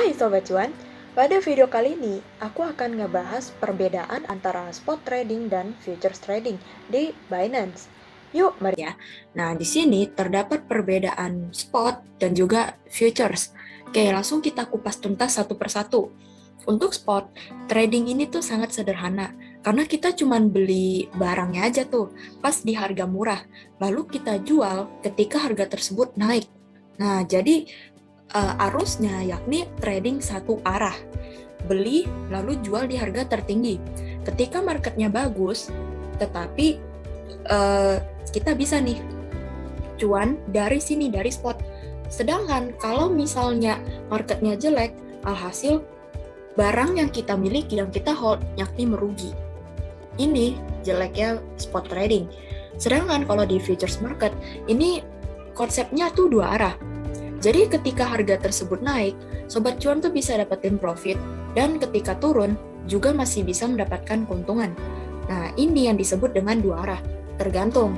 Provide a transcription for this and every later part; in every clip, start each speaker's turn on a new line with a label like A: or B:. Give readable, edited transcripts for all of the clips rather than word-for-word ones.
A: Hai Sobat Cuan, pada video kali ini aku akan ngebahas perbedaan antara spot trading dan futures trading di Binance. Yuk, mari ya. Nah, di sini terdapat perbedaan spot dan juga futures. Oke, langsung kita kupas tuntas satu persatu. Untuk spot, trading ini tuh sangat sederhana, karena kita cuma beli barangnya aja tuh, pas di harga murah, lalu kita jual ketika harga tersebut naik. Nah, jadi arusnya yakni trading satu arah, beli lalu jual di harga tertinggi. Ketika marketnya bagus, tetapi kita bisa nih cuan dari sini, dari spot. Sedangkan kalau misalnya marketnya jelek, alhasil barang yang kita miliki, yang kita hold, yakni merugi. Ini jeleknya spot trading. Sedangkan kalau di futures market, ini konsepnya tuh dua arah. Jadi ketika harga tersebut naik, sobat cuan tuh bisa dapetin profit, dan ketika turun juga masih bisa mendapatkan keuntungan. Nah, ini yang disebut dengan dua arah. Tergantung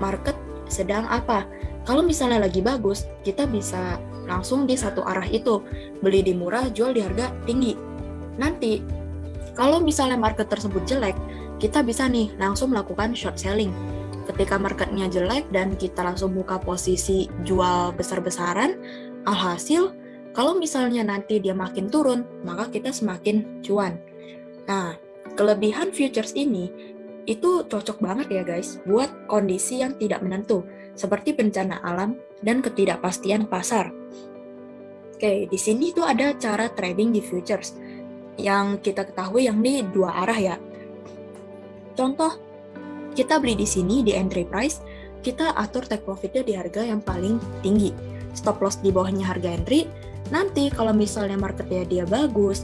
A: market sedang apa. Kalau misalnya lagi bagus, kita bisa langsung di satu arah itu, beli di murah, jual di harga tinggi. Nanti, kalau misalnya market tersebut jelek, kita bisa nih langsung melakukan short selling. Ketika marketnya jelek dan kita langsung buka posisi jual besar-besaran, alhasil kalau misalnya nanti dia makin turun, maka kita semakin cuan. Nah, kelebihan futures ini itu cocok banget ya guys buat kondisi yang tidak menentu, seperti bencana alam dan ketidakpastian pasar. Oke, di sini tuh ada cara trading di futures yang kita ketahui yang di dua arah ya. Contoh, kita beli di sini di entry price, kita atur take profitnya di harga yang paling tinggi. Stop loss di bawahnya harga entry. Nanti kalau misalnya marketnya dia bagus,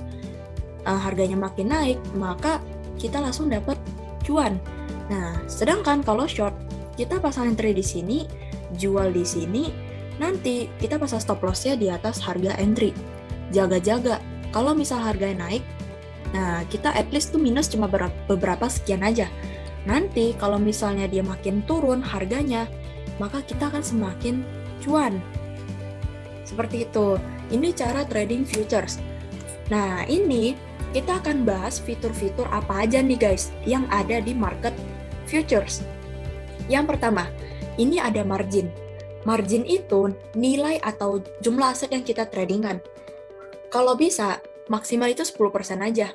A: harganya makin naik, maka kita langsung dapat cuan. Nah, sedangkan kalau short, kita pasang entry di sini, jual di sini, nanti kita pasang stop lossnya di atas harga entry. Jaga-jaga, kalau misal harganya naik, nah kita at least tuh minus cuma beberapa sekian aja. Nanti kalau misalnya dia makin turun harganya, maka kita akan semakin cuan. Seperti itu. Ini cara trading futures. Nah, ini kita akan bahas fitur-fitur apa aja nih guys yang ada di market futures. Yang pertama, ini ada margin. Margin itu nilai atau jumlah aset yang kita tradingkan. Kalau bisa, maksimal itu 10% aja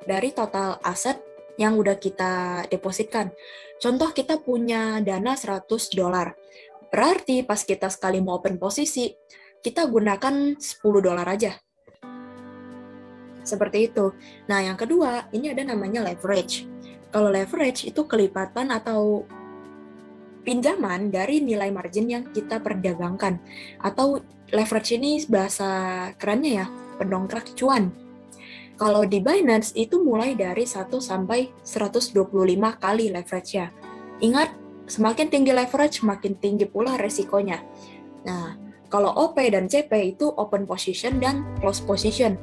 A: dari total aset yang udah kita depositkan. Contoh kita punya dana $100. Berarti pas kita sekali mau open posisi, kita gunakan $10 aja. Seperti itu. Nah, yang kedua, ini ada namanya leverage. Kalau leverage itu kelipatan atau pinjaman dari nilai margin yang kita perdagangkan. Atau leverage ini bahasa kerennya ya, pendongkrak cuan. Kalau di Binance itu mulai dari 1 sampai 125 kali leverage-nya. Ingat, semakin tinggi leverage, semakin tinggi pula resikonya. Nah, kalau OP dan CP itu open position dan close position.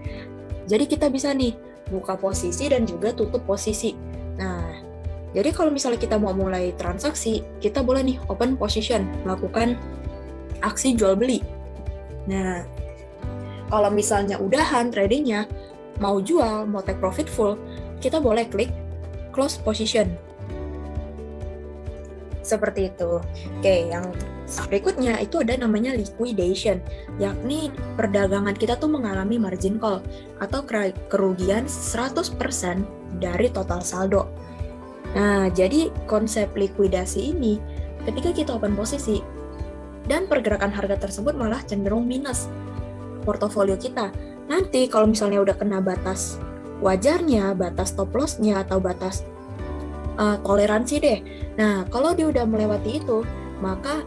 A: Jadi kita bisa nih buka posisi dan juga tutup posisi. Nah, jadi kalau misalnya kita mau mulai transaksi, kita boleh nih open position, melakukan aksi jual beli. Nah, kalau misalnya udahan tradingnya, mau jual, mau take profit full, kita boleh klik close position. Seperti itu. Oke, yang berikutnya itu ada namanya liquidation, yakni perdagangan kita tuh mengalami margin call atau kerugian 100% dari total saldo. Nah, jadi konsep likuidasi ini ketika kita open posisi dan pergerakan harga tersebut malah cenderung minus portofolio kita. Nanti kalau misalnya udah kena batas wajarnya, batas stop loss-nya atau batas toleransi deh. Nah, kalau dia udah melewati itu, maka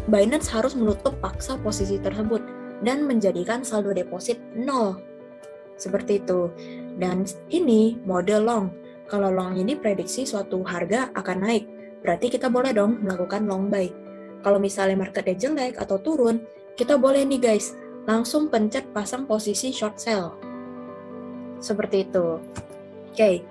A: Binance harus menutup paksa posisi tersebut dan menjadikan saldo deposit 0. Seperti itu. Dan ini mode long. Kalau long ini prediksi suatu harga akan naik, berarti kita boleh dong melakukan long buy. Kalau misalnya marketnya jelek atau turun, kita boleh nih guys, langsung pencet pasang posisi short sell. Seperti itu. Oke.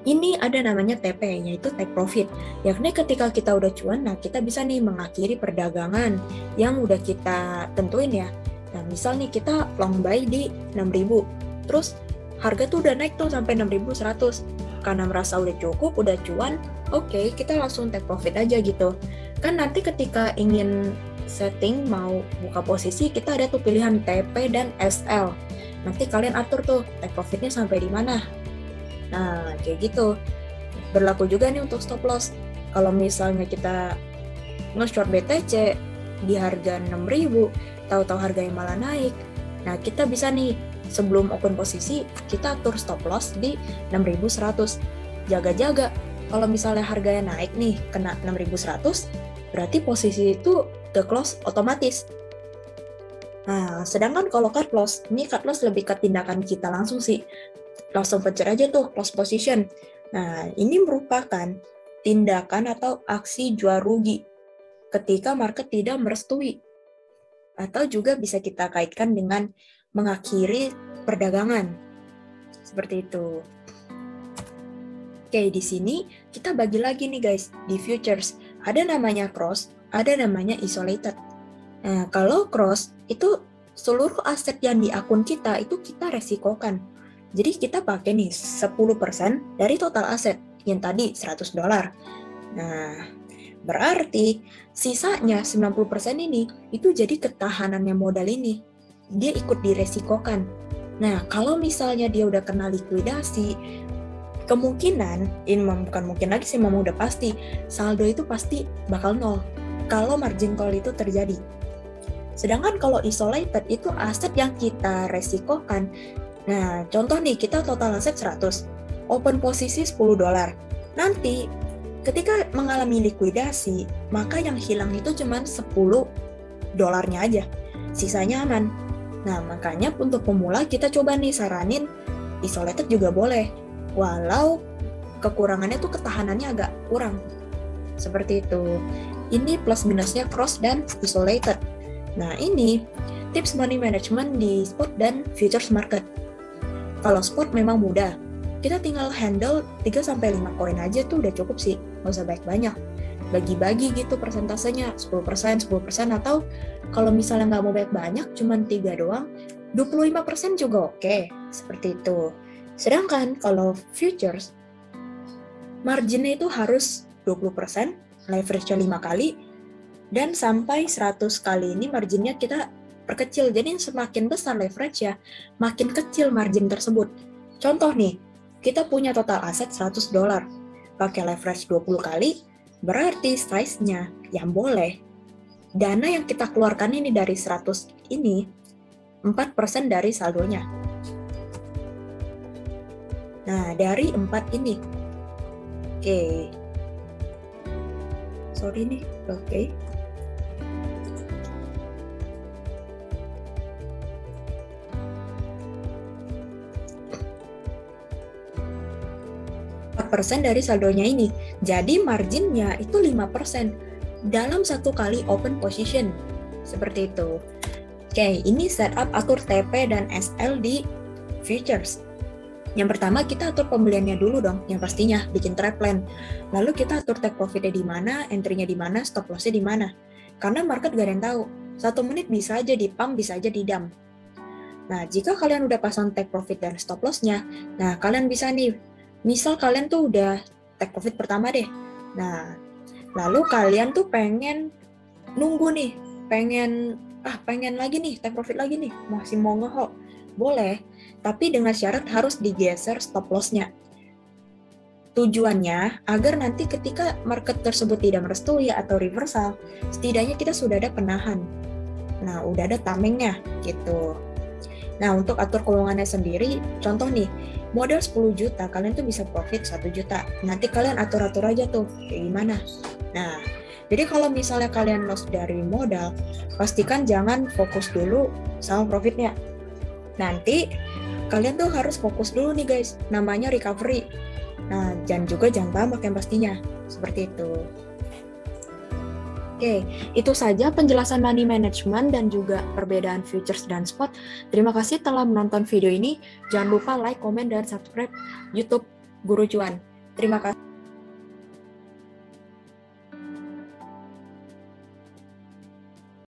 A: Ini ada namanya TP, yaitu take profit. Yakni ketika kita udah cuan, nah kita bisa nih mengakhiri perdagangan yang udah kita tentuin ya. Nah, misal nih kita long buy di 6.000, terus harga tuh udah naik tuh sampai 6.100. Karena merasa udah cukup, udah cuan, oke, kita langsung take profit aja gitu. Kan nanti ketika ingin setting mau buka posisi, kita ada tuh pilihan TP dan SL. Nanti kalian atur tuh take profitnya sampai di mana. Nah, kayak gitu. Berlaku juga nih untuk stop loss. Kalau misalnya kita nge-short BTC di harga 6.000, tahu-tahu harganya malah naik. Nah, kita bisa nih sebelum open posisi, kita atur stop loss di 6.100. Jaga-jaga, kalau misalnya harganya naik nih, kena 6.100, berarti posisi itu ke close otomatis. Nah, sedangkan kalau cut loss, ini cut loss lebih ke tindakan kita langsung sih. Langsung pencet aja tuh close position. Nah, ini merupakan tindakan atau aksi jual rugi ketika market tidak merestui. Atau juga bisa kita kaitkan dengan mengakhiri perdagangan. Seperti itu. Oke, di sini kita bagi lagi nih guys, di futures. Ada namanya cross, ada namanya isolated. Nah, kalau cross, itu seluruh aset yang di akun kita, itu kita resikokan. Jadi kita pakai nih 10% dari total aset, yang tadi $100. Nah, berarti sisanya 90% ini, itu jadi ketahanannya modal ini. Dia ikut diresikokan. Nah, kalau misalnya dia udah kena likuidasi, kemungkinan, ini bukan mungkin lagi sih, memang udah pasti, saldo itu pasti bakal nol kalau margin call itu terjadi. Sedangkan kalau isolated itu aset yang kita resikokan. Nah, contoh nih, kita total aset 100, open posisi $10. Nanti, ketika mengalami likuidasi, maka yang hilang itu cuma $10 aja. Sisanya aman. Nah, makanya untuk pemula kita coba nih saranin isolated juga boleh. Walau kekurangannya tuh ketahanannya agak kurang. Seperti itu. Ini plus minusnya cross dan isolated. Nah, ini tips money management di spot dan futures market. Kalau spot memang mudah. Kita tinggal handle 3-5 koin aja tuh udah cukup sih. Nggak usah banyak-banyak. Bagi-bagi gitu persentasenya, 10%, atau kalau misalnya nggak mau banyak, cuma 3 doang, 25% juga oke. Seperti itu. Sedangkan kalau futures, marginnya itu harus 20%, leverage-nya 5 kali, dan sampai 100 kali ini marginnya kita perkecil. Jadi semakin besar leverage ya, makin kecil margin tersebut. Contoh nih, kita punya total aset $100, pakai leverage 20 kali, berarti size-nya yang boleh, dana yang kita keluarkan ini dari 100 ini, 4% dari saldonya. Nah, dari 4 ini. Oke. Sorry nih, oke. Persen dari saldonya ini. Jadi marginnya itu 5% dalam satu kali open position. Seperti itu. Oke, ini setup atur TP dan SL di futures. Yang pertama kita atur pembeliannya dulu dong, yang pastinya bikin trade plan. Lalu kita atur take profitnya di mana, entry-nya di mana, stop loss-nya di mana. Karena market gak ada yang tahu. 1 menit bisa aja di pump, bisa aja di dump. Nah, jika kalian udah pasang take profit dan stop loss-nya, nah kalian bisa nih, misal kalian tuh udah take profit pertama deh. Nah, lalu kalian tuh pengen nunggu nih, pengen lagi nih, take profit lagi nih, masih mau nge-hold. Boleh, tapi dengan syarat harus digeser stop loss-nya. Tujuannya agar nanti ketika market tersebut tidak merestui atau reversal, setidaknya kita sudah ada penahan. Nah, udah ada tamengnya gitu. Nah, untuk atur keuangannya sendiri, contoh nih, modal 10 juta, kalian tuh bisa profit 1 juta. Nanti kalian atur-atur aja tuh, kayak gimana. Nah, jadi kalau misalnya kalian loss dari modal, pastikan jangan fokus dulu sama profitnya. Nanti, kalian tuh harus fokus dulu nih guys, namanya recovery. Nah, jangan tambah yang pastinya. Seperti itu. Oke, itu saja penjelasan money management dan juga perbedaan futures dan spot. Terima kasih telah menonton video ini. Jangan lupa like, komen, dan subscribe YouTube Guru Cuan. Terima kasih.